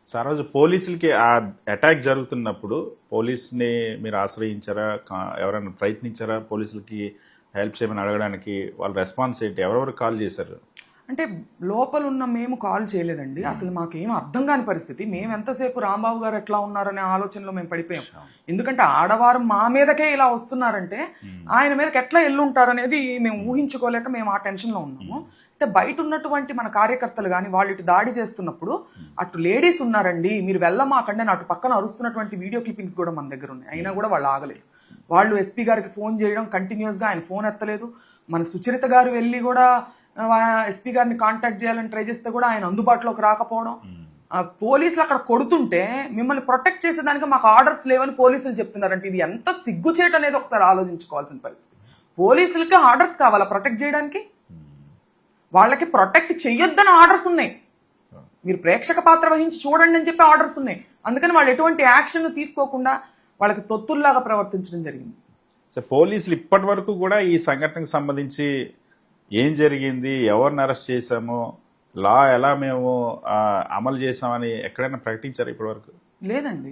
So ఆ రోజు పోలీసులకి ఆ అటాక్ జరుగుతున్నప్పుడు పోలీస్ని మీరు ఆశ్రయించారా, ఎవరైనా ప్రయత్నించారా పోలీసులకి హెల్ప్ చేయమని అడగడానికి? వాళ్ళ రెస్పాన్స్ ఏంటి? ఎవరెవరు కాల్ చేశారు? అంటే లోపల ఉన్న మేము కాల్ చేయలేదండి. అసలు మాకేం అర్థం కాని పరిస్థితి. మేము ఎంతసేపు రాంబాబు గారు ఎట్లా ఉన్నారనే ఆలోచనలో మేము పడిపోయాం. ఎందుకంటే ఆడవారు మా మీదకే ఇలా వస్తున్నారంటే ఆయన మీదకి ఎట్లా ఎల్లుంటారనేది మేము ఊహించుకోలేక మేము ఆ టెన్షన్లో ఉన్నాము. అయితే బయట ఉన్నటువంటి మన కార్యకర్తలు కానీ వాళ్ళు ఇటు దాడి చేస్తున్నప్పుడు అటు లేడీస్ ఉన్నారండి, మీరు వెళ్ళమాకండి అని అటు పక్కన అరుస్తున్నటువంటి వీడియో క్లిప్పింగ్స్ కూడా మన దగ్గర ఉన్నాయి. అయినా కూడా వాళ్ళు ఆగలేదు. వాళ్ళు ఎస్పీ గారికి ఫోన్ చేయడం కంటిన్యూస్గా, ఆయన ఫోన్ ఎత్తలేదు. మన సుచరిత గారు వెళ్ళి కూడా ఎస్పీ గారిని కాంటాక్ట్ చేయాలని ట్రై చేస్తే కూడా ఆయన అందుబాటులోకి రాకపోవడం. పోలీసులు అక్కడ కొడుతుంటే మిమ్మల్ని ప్రొటెక్ట్ చేసేదానికి మాకు ఆర్డర్స్ లేవని పోలీసులు చెప్తున్నారంటే ఇది ఎంత సిగ్గుచేటు అనేది ఒకసారి ఆలోచించుకోవాల్సిన పరిస్థితి. పోలీసులకి ఆర్డర్స్ కావాలా ప్రొటెక్ట్ చేయడానికి? వాళ్ళకి ప్రొటెక్ట్ చెయ్యొద్దని ఆర్డర్స్ ఉన్నాయి. మీరు ప్రేక్షక పాత్ర వహించి చూడండి అని చెప్పి ఆర్డర్స్ ఉన్నాయి. అందుకని వాళ్ళు ఎటువంటి యాక్షన్ తీసుకోకుండా వాళ్ళకి తొత్తుల్లాగా ప్రవర్తించడం జరిగింది. సో పోలీసులు ఇప్పటి వరకు కూడా ఈ సంఘటనకు సంబంధించి ఏం జరిగింది, ఎవరిని అరెస్ట్ చేశాము, లా ఎలా మేము అమలు చేసామని ఎక్కడైనా ప్రకటించారు ఇప్పటి వరకు? లేదండి.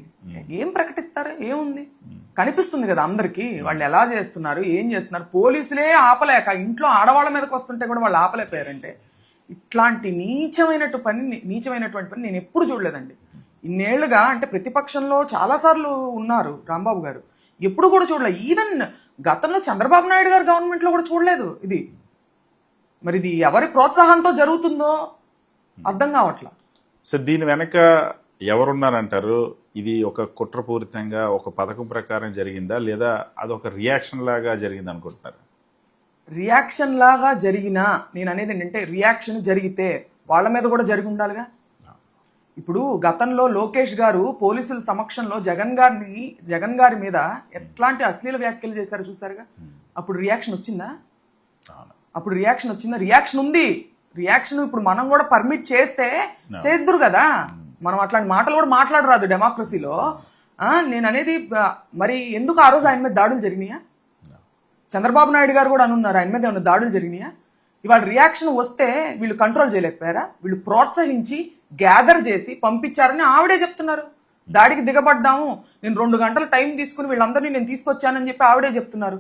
ఏం ప్రకటిస్తారు? ఏముంది? కనిపిస్తుంది కదా అందరికి వాళ్ళు ఎలా చేస్తున్నారు, ఏం చేస్తున్నారు. పోలీసులే ఆపలేక ఇంట్లో ఆడవాళ్ళ మీదకి వస్తుంటే కూడా వాళ్ళు ఆపలేకపోయారంటే ఇట్లాంటి నీచమైనటువంటి పని నేను ఎప్పుడు చూడలేదండి. ఇన్నేళ్లుగా అంటే ప్రతిపక్షంలో చాలాసార్లు ఉన్నారు రాంబాబు గారు, ఎప్పుడు కూడా చూడలేదు. ఈవెన్ గతంలో చంద్రబాబు నాయుడు గారు గవర్నమెంట్లో కూడా చూడలేదు ఇది. మరి ఇది ఎవరి ప్రోత్సాహంతో జరుగుతుందో అర్థం కావట్లా. సో దీని వెనక ఎవరున్నారంటారు? ఇది ఒక కుట్రపూరితంగా ఒక పథకం ప్రకారం జరిగిందా, లేదా అదొక రియాక్షన్ లాగా జరిగింది అనుకుంటున్నారు? రియాక్షన్ లాగా జరిగినా నేను అనేది ఏంటంటే రియాక్షన్ జరిగితే వాళ్ళ మీద కూడా జరిగి ఉండాలిగా. ఇప్పుడు గతంలో లోకేష్ గారు పోలీసుల సమక్షంలో జగన్ గారి మీద ఎట్లాంటి అశ్లీల వ్యాఖ్యలు చేశారు చూసారుగా. అప్పుడు రియాక్షన్ వచ్చిందా? రియాక్షన్ ఉంది. రియాక్షన్ ఇప్పుడు మనం కూడా పర్మిట్ చేస్తే చేద్దురు కదా. మనం అట్లాంటి మాటలు కూడా మాట్లాడరాదు డెమోక్రసీలో. నేను అనేది మరి ఎందుకు ఆ రోజు ఆయన మీద దాడులు జరిగినాయా? చంద్రబాబు నాయుడు గారు కూడా అనున్నారు ఆయన మీద ఏమైనా దాడులు జరిగినాయా? ఇవాళ రియాక్షన్ వస్తే వీళ్ళు కంట్రోల్ చేయలేకపోయారా? వీళ్ళు ప్రోత్సహించి గ్యాదర్ చేసి పంపించారని ఆవిడే చెప్తున్నారు. దాడికి దిగబడ్డాము, నేను 2 గంటలు టైం తీసుకుని వీళ్ళందరినీ నేను తీసుకొచ్చానని చెప్పి ఆవిడే చెప్తున్నారు.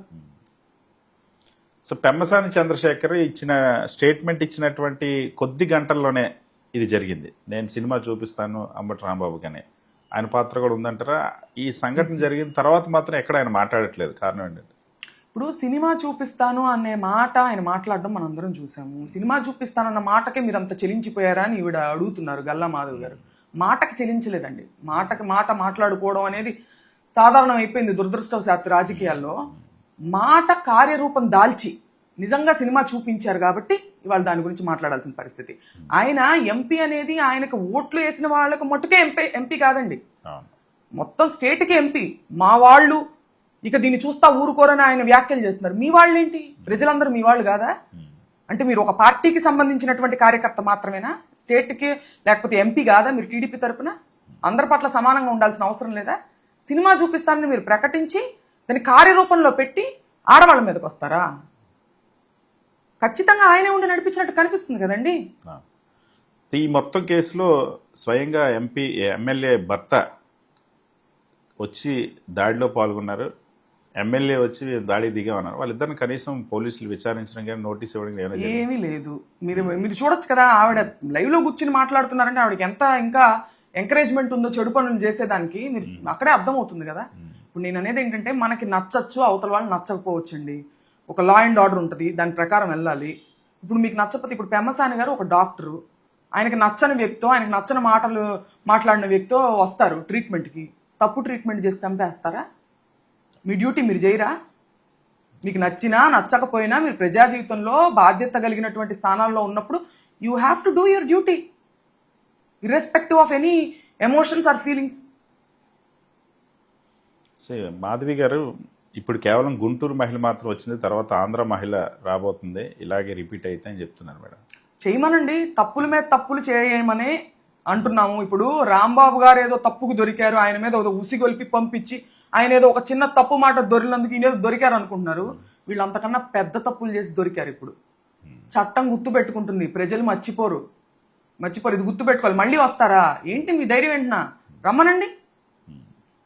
సో పెమ్మసాని చంద్రశేఖర్ ఇచ్చిన స్టేట్మెంట్ ఇచ్చినటువంటి కొద్ది గంటల్లోనే ఇది జరిగింది. నేను సినిమా చూపిస్తాను అంబటి రాంబాబు కానీ ఆయన పాత్ర కూడా ఉందంటారా? ఈ సంఘటన జరిగిన తర్వాత మాత్రం ఎక్కడ ఆయన మాట్లాడట్లేదు. కారణం ఏంటంటే ఇప్పుడు సినిమా చూపిస్తాను అనే మాట ఆయన మాట్లాడడం మనందరం చూసాము. సినిమా చూపిస్తానన్న మాటకే మీరు అంత చెలించిపోయారా అని ఈవిడ అడుగుతున్నారు గల్లా మాధవ్ గారు. మాటకి చెలించలేదండి. మాట మాట్లాడుకోవడం అనేది సాధారణం అయిపోయింది దురదృష్టవశాత్తు రాజకీయాల్లో. మాట కార్యరూపం దాల్చి నిజంగా సినిమా చూపించారు కాబట్టి ఇవాళ దాని గురించి మాట్లాడాల్సిన పరిస్థితి. ఆయన ఎంపీ అనేది ఆయనకు ఓట్లు వేసిన వాళ్ళకు మట్టుకే ఎంపీ కాదండి, మొత్తం స్టేట్కి ఎంపీ. మా వాళ్ళు ఇక దీన్ని చూస్తా ఊరుకోరని ఆయన వ్యాఖ్యలు చేస్తున్నారు. మీ వాళ్ళు ఏంటి? ప్రజలందరూ మీ వాళ్ళు కాదా? అంటే మీరు ఒక పార్టీకి సంబంధించినటువంటి కార్యకర్త మాత్రమేనా? స్టేట్కి లేకపోతే ఎంపీ కాదా మీరు? టీడీపీ తరపున అందరి పట్ల సమానంగా ఉండాల్సిన అవసరం లేదా? సినిమా చూపిస్తానని మీరు ప్రకటించి దాన్ని కార్యరూపంలో పెట్టి ఆడవాళ్ళ మీదకి వస్తారా? ఖచ్చితంగా ఆయనే ఉండి నడిపించినట్టు కనిపిస్తుంది కదండి. ఈ మొత్తం కేసులో స్వయంగా ఎమ్మెల్యే భర్త వచ్చి దాడిలో పాల్గొన్నారు, ఎమ్మెల్యే వచ్చి దాడి దిగామన్నారు. వాళ్ళిద్దరిని కనీసం పోలీసులు విచారించడం కానీ నోటీస్ ఇవ్వడం ఏమీ లేదు. మీరు చూడొచ్చు కదా, ఆవిడ లైవ్ లో కూర్చుని మాట్లాడుతున్నారంటే ఆవిడకి ఎంత ఇంకా ఎంకరేజ్మెంట్ ఉందో చెడు పనులు చేసేదానికి మీరు అక్కడే అర్థమవుతుంది కదా. ఇప్పుడు నేను అనేది ఏంటంటే మనకి నచ్చచ్చు, అవతల వాళ్ళు నచ్చకపోవచ్చండి. ఒక లా అండ్ ఆర్డర్ ఉంటుంది, దాని ప్రకారం వెళ్ళాలి. ఇప్పుడు మీకు నచ్చకపోతే, ఇప్పుడు పెమ్మసాని గారు ఒక డాక్టరు, ఆయనకి నచ్చని వ్యక్తో ఆయనకి నచ్చని మాటలు మాట్లాడిన వ్యక్తో వస్తారు ట్రీట్మెంట్కి. తప్పు ట్రీట్మెంట్ చేసి చంపేస్తారా? మీ డ్యూటీ మీరు చేయరా? మీకు నచ్చినా నచ్చకపోయినా మీరు ప్రజా జీవితంలో బాధ్యత కలిగినటువంటి స్థానాల్లో ఉన్నప్పుడు you have to do your duty irrespective of any emotions or feelings. Madhavi garu, ఇప్పుడు కేవలం గుంటూరు మహిళ మాత్రం వచ్చింది, తర్వాత ఆంధ్ర మహిళ రాబోతుంది, ఇలాగే రిపీట్ అయితే అని చెప్తున్నారు మేడం. చేయమనండి, తప్పుల మీద తప్పులు చేయమని అంటున్నాము. ఇప్పుడు రాంబాబు గారు ఏదో తప్పుకు దొరికారు, ఆయన మీద ఉసిగొల్పి పంపించి ఆయన ఏదో ఒక చిన్న తప్పు మాట దొరికినందుకు ఈయన ఏదో దొరికారు అనుకుంటున్నారు. వీళ్ళు అంతకన్నా పెద్ద తప్పులు చేసి దొరికారు. ఇప్పుడు చట్టం గుర్తు పెట్టుకుంటుంది, ప్రజలు మర్చిపోరు. మర్చిపోరు, ఇది గుర్తుపెట్టుకోవాలి. మళ్ళీ వస్తారా ఏంటి మీ ధైర్యం ఏంటన్నా? రమ్మనండి,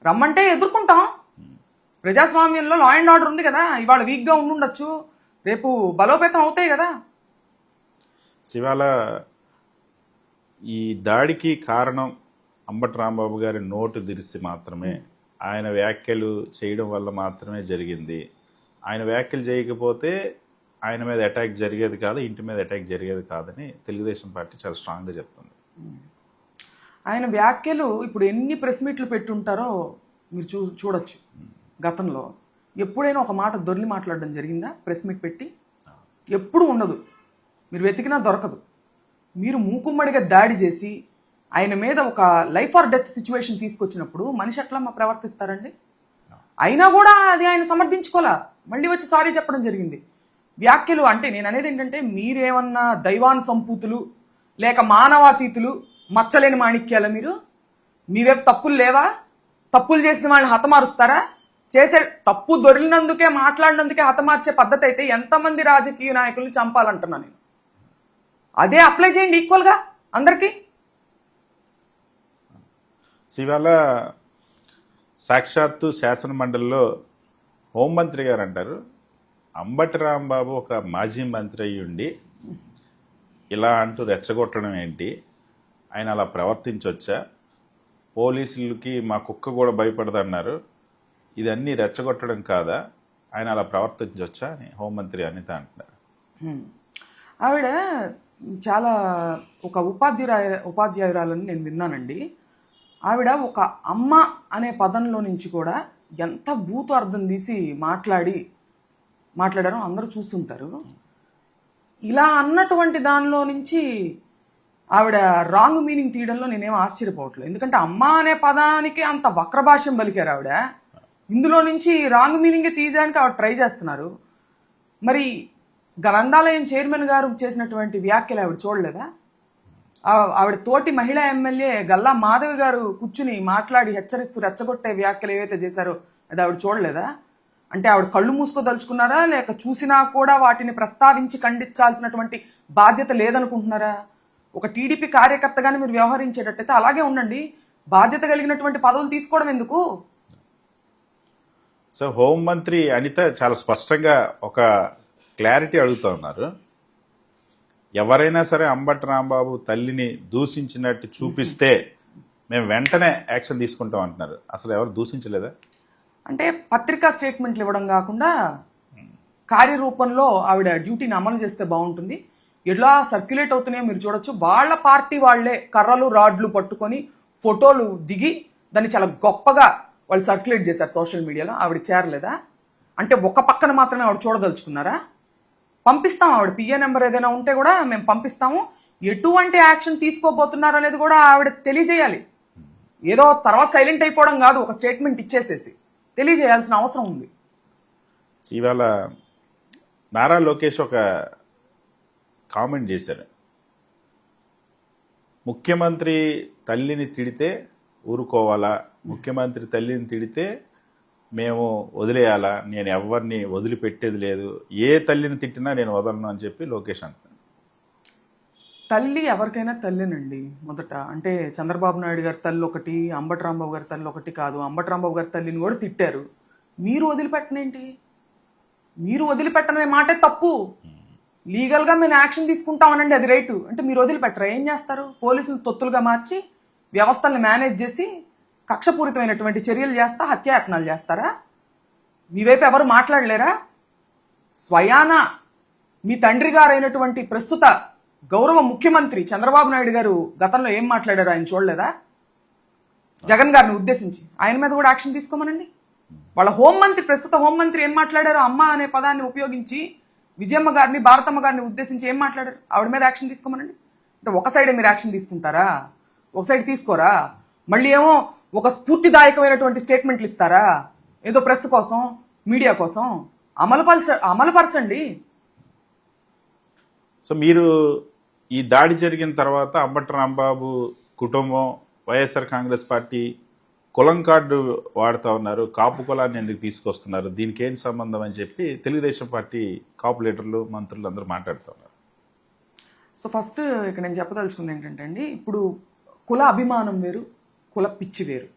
రమ్మంటే ఎదుర్కొంటాం. ప్రజాస్వామ్యంలో లా అండ్ ఆర్డర్ ఉంది కదా. ఇవాళ వీక్గా ఉండుండొచ్చు, రేపు బలోపేతం అవుతాయి కదా. ఇవాళ ఈ దాడికి కారణం అంబటి రాంబాబు గారి నోటు దిరిసి మాత్రమే, ఆయన వ్యాఖ్యలు చేయడం వల్ల మాత్రమే జరిగింది. ఆయన వ్యాఖ్యలు చేయకపోతే ఆయన మీద అటాక్ జరిగేది కాదు, ఇంటి మీద అటాక్ జరిగేది కాదని తెలుగుదేశం పార్టీ చాలా స్ట్రాంగ్గా చెప్తుంది. ఆయన వ్యాఖ్యలు ఇప్పుడు ఎన్ని ప్రెస్ మీట్లు పెట్టుంటారో మీరు చూడొచ్చు. గతంలో ఎప్పుడైనా ఒక మాట దొర్లి మాట్లాడడం జరిగిందా ప్రెస్ మీట్ పెట్టి? ఎప్పుడు ఉండదు, మీరు వెతికినా దొరకదు. మీరు మూకుమ్మడిగా దాడి చేసి ఆయన మీద ఒక లైఫ్ ఆర్ డెత్ సిచ్యువేషన్ తీసుకొచ్చినప్పుడు మనిషి ఎట్లా ప్రవర్తిస్తారండి? అయినా కూడా అది ఆయన సమర్థించుకోలే, మళ్ళీ వచ్చి సారీ చెప్పడం జరిగింది. వ్యాఖ్యలు అంటే నేను అనేది ఏంటంటే, మీరేమన్నా దైవాన్ సంపూతులు లేక మానవాతీతులు మచ్చలేని మాణిక్యాల? మీరు మీ వైపు తప్పులు లేవా? తప్పులు చేసిన వాళ్ళని హతమారుస్తారా? చేసే తప్పు దొరికినందుకే మాట్లాడినందుకే హతమార్చే పద్ధతి అయితే ఎంతమంది రాజకీయ నాయకుల్ని చంపాలంటున్నా నేను. అదే అప్లై చేయండి ఈక్వల్గా అందరికీ. ఇవాళ సాక్షాత్తు శాసన మండలిలో హోంమంత్రి గారు అంటారు, అంబటి రాంబాబు ఒక మాజీ మంత్రి అయ్యి ఉండి ఇలా అంటూ రెచ్చగొట్టడం ఏంటి, ఆయన అలా ప్రవర్తించవచ్చా, పోలీసులకి మా కుక్క కూడా భయపడదన్నారు, ఇదన్నీ రెచ్చగొట్టడం కాదా, ఆయన అలా ప్రవర్తించవచ్చా అని హోంమంత్రి అనిత అంటున్నారు. ఆవిడ చాలా ఒక ఉపాధ్యాయురాలని నేను విన్నానండి. ఆవిడ ఒక అమ్మ అనే పదంలో నుంచి కూడా ఎంత బూతు అర్థం తీసి మాట్లాడారో అందరూ చూస్తుంటారు. ఇలా అన్నటువంటి దానిలో నుంచి ఆవిడ రాంగ్ మీనింగ్ తీయడంలో నేనేం ఆశ్చర్యపోవట్లేదు. ఎందుకంటే అమ్మ అనే పదానికి అంత వక్రభాష్యం పలికారు ఆవిడ. ఇందులో నుంచి రాంగ్ మీనింగే తీయడానికి ఆవిడ ట్రై చేస్తున్నారు. మరి గ్రంథాలయం చైర్మన్ గారు చేసినటువంటి వ్యాఖ్యలు ఆవిడ చూడలేదా? ఆవిడ తోటి మహిళా ఎమ్మెల్యే గల్లా మాధవి గారు కూర్చుని మాట్లాడి హెచ్చరిస్తూ రెచ్చగొట్టే వ్యాఖ్యలు ఏవైతే చేశారో అది ఆవిడ చూడలేదా? అంటే ఆవిడ కళ్ళు మూసుకోదలుచుకున్నారా, లేక చూసినా కూడా వాటిని ప్రస్తావించి ఖండించాల్సినటువంటి బాధ్యత లేదనుకుంటున్నారా? ఒక టీడీపీ కార్యకర్తగానే మీరు వ్యవహరించేటట్టయితే అలాగే ఉండండి. బాధ్యత కలిగినటువంటి పదవులు తీసుకోవడం ఎందుకు? సో హోంమంత్రి అనిత చాలా స్పష్టంగా ఒక క్లారిటీ అడుగుతూ ఉన్నారు. ఎవరైనా సరే అంబటి రాంబాబు తల్లిని దూషించినట్టు చూపిస్తే మేము వెంటనే యాక్షన్ తీసుకుంటాం అంటున్నారు. అసలు ఎవరు దూషించలేదా? అంటే పత్రికా స్టేట్మెంట్లు ఇవ్వడం కాకుండా కార్యరూపంలో ఆవిడ డ్యూటీని అమలు చేస్తే బాగుంటుంది. ఎలా సర్క్యులేట్ అవుతున్నాయో మీరు చూడొచ్చు. వాళ్ళ పార్టీ వాళ్లే కర్రలు రాడ్లు పట్టుకొని ఫోటోలు దిగి దాన్ని చాలా గొప్పగా వాళ్ళు సర్క్యులేట్ చేశారు సోషల్ మీడియాలో. ఆవిడ చేరలేదా? అంటే ఒక పక్కన మాత్రమే ఆవిడ చూడదలుచుకున్నారా? పంపిస్తాం, ఆవిడ పిఏ నెంబర్ ఏదైనా ఉంటే కూడా మేము పంపిస్తాము. ఎటువంటి యాక్షన్ తీసుకోబోతున్నారు అనేది కూడా ఆవిడ తెలియజేయాలి. ఏదో తర్వాత సైలెంట్ అయిపోవడం కాదు, ఒక స్టేట్మెంట్ ఇచ్చేసేసి తెలియజేయాల్సిన అవసరం ఉంది. ఇవాళ నారా లోకేష్ ఒక కామెంట్ చేశారు, ముఖ్యమంత్రి తల్లిని తిడితే ఊరుకోవాలా, ముఖ్యమంత్రి తల్లిని తిడితే మేము వదిలేయాలా, నేను ఎవరిని వదిలిపెట్టేది లేదు, ఏ తల్లిని తిట్టినా నేను వదలను అని చెప్పి లోకేష్ అంటున్నాడు. తల్లి ఎవరికైనా తల్లినండి. మొదట అంటే చంద్రబాబు నాయుడు గారి తల్లి ఒకటి, అంబటి రాంబాబు గారి తల్లి ఒకటి కాదు. అంబటి రాంబాబు గారి తల్లిని కూడా తిట్టారు. మీరు వదిలిపెట్టనేంటి? మీరు వదిలిపెట్టనే మాటే తప్పు. లీగల్గా మేము యాక్షన్ తీసుకుంటామనండి, అది రైటు. అంటే మీరు వదిలిపెట్టరా? ఏం చేస్తారు? పోలీసులు తొత్తులుగా మార్చి వ్యవస్థల్ని మేనేజ్ చేసి కక్షపూరితమైనటువంటి చర్యలు చేస్తా హత్యాయత్నాలు చేస్తారా? మీ వైపు ఎవరు మాట్లాడలేరా? స్వయాన మీ తండ్రి గారైనటువంటి ప్రస్తుత గౌరవ ముఖ్యమంత్రి చంద్రబాబు నాయుడు గారు గతంలో ఏం మాట్లాడారు ఆయన చూడలేదా? జగన్ గారిని ఉద్దేశించి ఆయన మీద కూడా యాక్షన్ తీసుకోమనండి. వాళ్ళ హోంమంత్రి, ప్రస్తుత హోంమంత్రి ఏం మాట్లాడారు? అమ్మ అనే పదాన్ని ఉపయోగించి విజయమ్మ గారిని, భారతమ్మ గారిని ఉద్దేశించి ఏం మాట్లాడారు? ఆవిడ మీద యాక్షన్ తీసుకోమనండి. అంటే ఒక సైడే మీరు యాక్షన్ తీసుకుంటారా? ఒక సైడ్ తీసుకోరా? మళ్ళీ ఏమో ఒక స్ఫూర్తిదాయకమైనటువంటి స్టేట్మెంట్లు ఇస్తారా? ఏదో ప్రెస్ కోసం, మీడియా కోసం. అమలుపరచండి. సో మీరు ఈ దాడి జరిగిన తర్వాత అంబటి రాంబాబు కుటుంబం, వైఎస్ఆర్ కాంగ్రెస్ పార్టీ కులం కార్డు వాడుతూ ఉన్నారు, కాపు కులాన్ని ఎందుకు తీసుకొస్తున్నారు, దీనికి ఏంటి సంబంధం అని చెప్పి తెలుగుదేశం పార్టీ కాపు లీడర్లు, మంత్రులు అందరూ మాట్లాడుతున్నారు. సో ఫస్ట్ ఇక్కడ నేను చెప్పదలుచుకుంది ఏంటంటే అండి, ఇప్పుడు కుల అభిమానం వేరు, కుల పిచ్చి వేరు.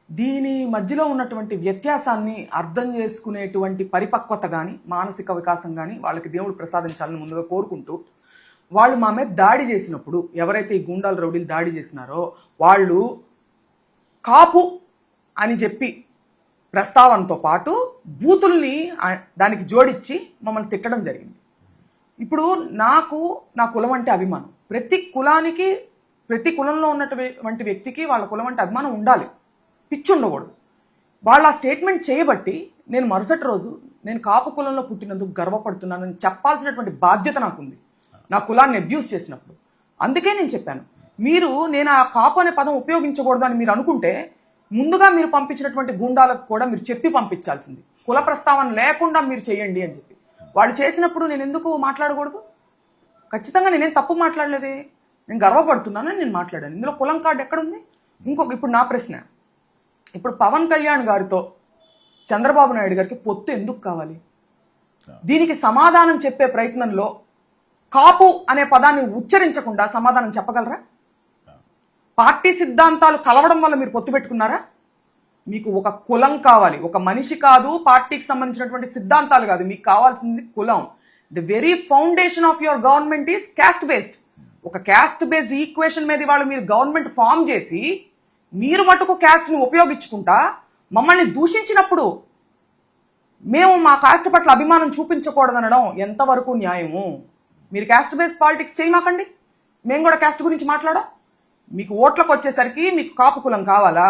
దీని మధ్యలో ఉన్నటువంటి వ్యత్యాసాన్ని అర్థం చేసుకునేటువంటి పరిపక్వత కానీ మానసిక వికాసం కానీ వాళ్ళకి దేవుడు ప్రసాదించాలని ముందుగా కోరుకుంటూ, వాళ్ళు మా మీద దాడి చేసినప్పుడు, ఎవరైతే ఈ గుండాల రౌడీలు దాడి చేసినారో వాళ్ళు కాపు అని చెప్పి ప్రస్తావనతో పాటు బూతుల్ని దానికి జోడించి మమ్మల్ని తిట్టడం జరిగింది. ఇప్పుడు నాకు నా కులం అంటే అభిమానం. ప్రతి కులానికి, ప్రతి కులంలో ఉన్నటువంటి వ్యక్తికి వాళ్ళ కులం అంటే అభిమానం ఉండాలి, పిచ్చి ఉండకూడదు. వాళ్ళు ఆ స్టేట్మెంట్ చేయబట్టి నేను మరుసటి రోజు నేను కాపు కులంలో పుట్టినందుకు గర్వపడుతున్నానని చెప్పాల్సినటువంటి బాధ్యత నాకుంది, నా కులాన్ని అబ్యూస్ చేసినప్పుడు. అందుకే నేను చెప్పాను, నేను ఆ కాపు అనే పదం ఉపయోగించకూడదు అని మీరు అనుకుంటే ముందుగా మీరు పంపించినటువంటి గూండాలకు కూడా మీరు చెప్పి పంపించాల్సింది, కుల ప్రస్తావన లేకుండా మీరు చేయండి అని చెప్పి. వాళ్ళు చేసినప్పుడు నేను ఎందుకు మాట్లాడకూడదు? ఖచ్చితంగా నేనేం తప్పు మాట్లాడలేదే, నేను గర్వపడుతున్నానని నేను మాట్లాడాను. ఇందులో కులం కార్డు ఎక్కడుంది? ఇప్పుడు నా ప్రశ్న, ఇప్పుడు పవన్ కళ్యాణ్ గారితో చంద్రబాబు నాయుడు గారికి పొత్తు ఎందుకు కావాలి? దీనికి సమాధానం చెప్పే ప్రయత్నంలో కాపు అనే పదాన్ని ఉచ్చరించకుండా సమాధానం చెప్పగలరా? పార్టీ సిద్ధాంతాలు కలవడం వల్ల మీరు పొత్తు పెట్టుకున్నారా? మీకు ఒక కులం కావాలి, ఒక మనిషి కాదు, పార్టీకి సంబంధించినటువంటి సిద్ధాంతాలు కాదు, మీకు కావాల్సింది కులం. The very foundation of your government is caste based. ఒక క్యాస్ట్ బేస్డ్ ఈక్వేషన్ మీద వాళ్ళు మీరు గవర్నమెంట్ ఫామ్ చేసి మీరు మటుకు క్యాస్ట్ని ఉపయోగించుకుంటా మమ్మల్ని దూషించినప్పుడు మేము మా కాస్ట్ పట్ల అభిమానం చూపించకూడదనడం ఎంతవరకు న్యాయము? మీరు క్యాస్ట్ బేస్డ్ పాలిటిక్స్ చేయమాకండి, మేము కూడా క్యాస్ట్ గురించి మాట్లాడాం. మీకు ఓట్లకు వచ్చేసరికి మీకు కాపు కులం కావాలా?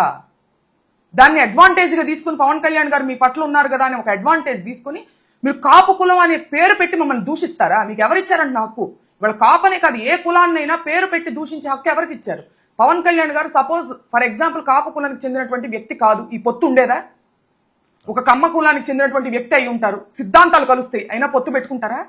దాన్ని అడ్వాంటేజ్గా తీసుకుని పవన్ కళ్యాణ్ గారు మీ పట్ల ఉన్నారు కదా అని ఒక అడ్వాంటేజ్ తీసుకుని మీరు కాపు కులం అనే పేరు పెట్టి మమ్మల్ని దూషిస్తారా? మీకు ఎవరిచ్చారండి హక్కు? ఇవాళ కాపు అనే కాదు, ఏ కులాన్నైనా పేరు పెట్టి దూషించే హక్కు ఎవరికి ఇచ్చారు? పవన్ కళ్యాణ్ గారు సపోజ్ ఫర్ ఎగ్జాంపుల్ కాపు కులానికి చెందినటువంటి వ్యక్తి కాదు, ఈ పొత్తు ఉండేదా? ఒక కమ్మ కులానికి చెందినటువంటి వ్యక్తి అయి ఉంటారు, సిద్ధాంతాలు కలుస్తాయి, అయినా పొత్తు పెట్టుకుంటారా?